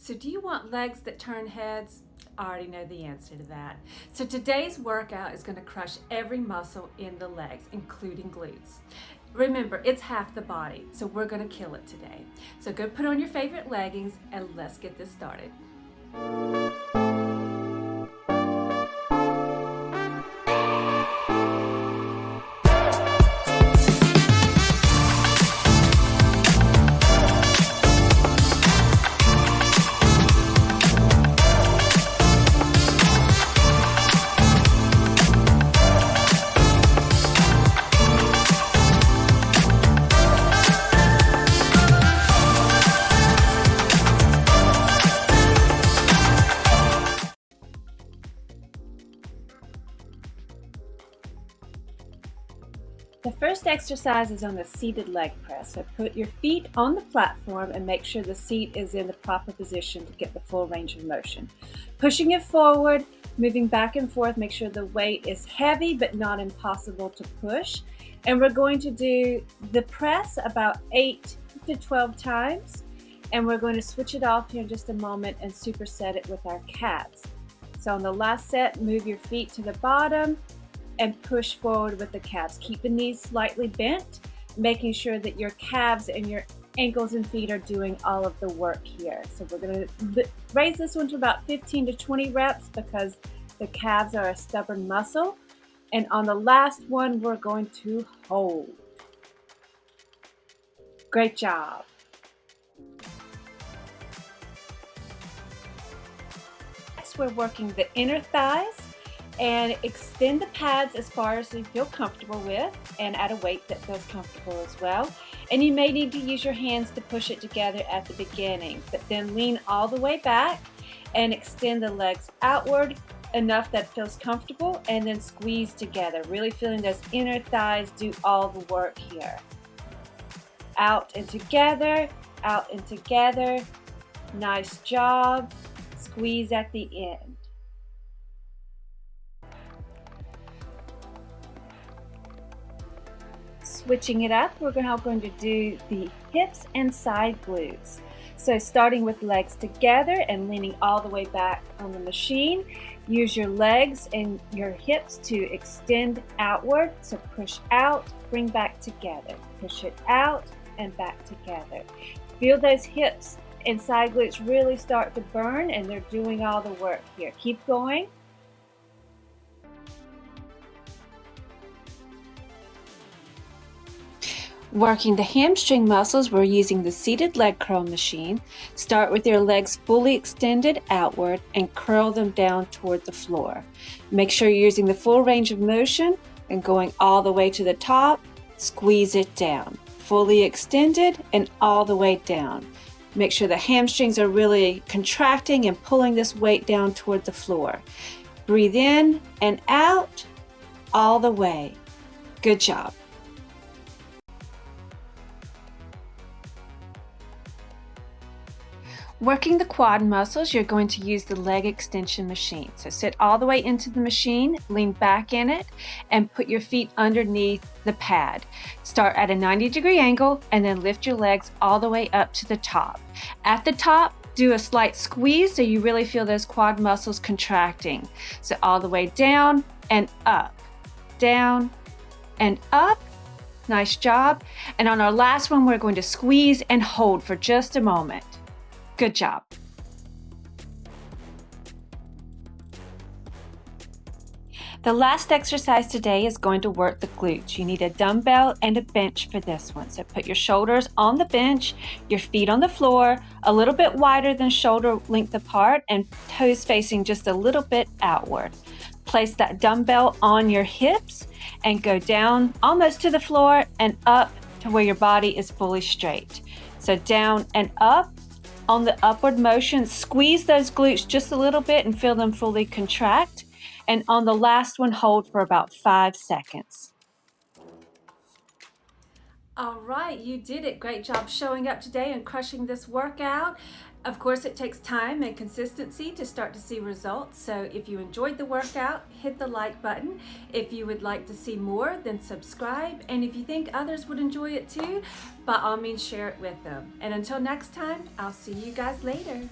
So do you want legs that turn heads? I already know the answer to that. So today's workout is going to crush every muscle in the legs, including glutes. Remember, it's half the body, so we're going to kill it today. So go put on your favorite leggings and let's get this started. The first exercise is on the seated leg press. So put your feet on the platform and make sure the seat is in the proper position to get the full range of motion. Pushing it forward, moving back and forth, make sure the weight is heavy but not impossible to push. And we're going to do the press about 8 to 12 times. And we're going to switch it off here in just a moment and superset it with our calves. So on the last set, move your feet to the bottom and push forward with the calves. Keep the knees slightly bent, making sure that your calves and your ankles and feet are doing all of the work here. So we're going to raise this one to about 15 to 20 reps because the calves are a stubborn muscle. And on the last one, we're going to hold. Great job. Next, we're working the inner thighs. And extend the pads as far as you feel comfortable with and at a weight that feels comfortable as well. And you may need to use your hands to push it together at the beginning, but then lean all the way back and extend the legs outward enough that feels comfortable and then squeeze together, really feeling those inner thighs do all the work here. Out and together, out and together. Nice job. Squeeze at the end. Switching it up, we're now going to do the hips and side glutes. So starting with legs together and leaning all the way back on the machine, use your legs and your hips to extend outward. So push out, bring back together. Push it out and back together. Feel those hips and side glutes really start to burn and they're doing all the work here. Keep going. Working the hamstring muscles, we're using the seated leg curl machine. Start with your legs fully extended outward and curl them down toward the floor. Make sure you're using the full range of motion and going all the way to the top. Squeeze it down. Fully extended and all the way down. Make sure the hamstrings are really contracting and pulling this weight down toward the floor. Breathe in and out all the way. Good job. Working the quad muscles, you're going to use the leg extension machine. So sit all the way into the machine, lean back in it, and put your feet underneath the pad. Start at a 90-degree angle and then lift your legs all the way up to the top. At the top, do a slight squeeze so you really feel those quad muscles contracting. So all the way down and up, down and up. Nice job. And on our last one, we're going to squeeze and hold for just a moment. Good job. The last exercise today is going to work the glutes. You need a dumbbell and a bench for this one. So put your shoulders on the bench, your feet on the floor, a little bit wider than shoulder length apart, and toes facing just a little bit outward. Place that dumbbell on your hips and go down almost to the floor and up to where your body is fully straight. So down and up. On the upward motion, squeeze those glutes just a little bit and feel them fully contract. And on the last one, hold for about 5 seconds. All right, you did it. Great job showing up today and crushing this workout. Of course, it takes time and consistency to start to see results. So if you enjoyed the workout, hit the like button. If you would like to see more, then subscribe. And if you think others would enjoy it too, by all means, share it with them. And until next time, I'll see you guys later.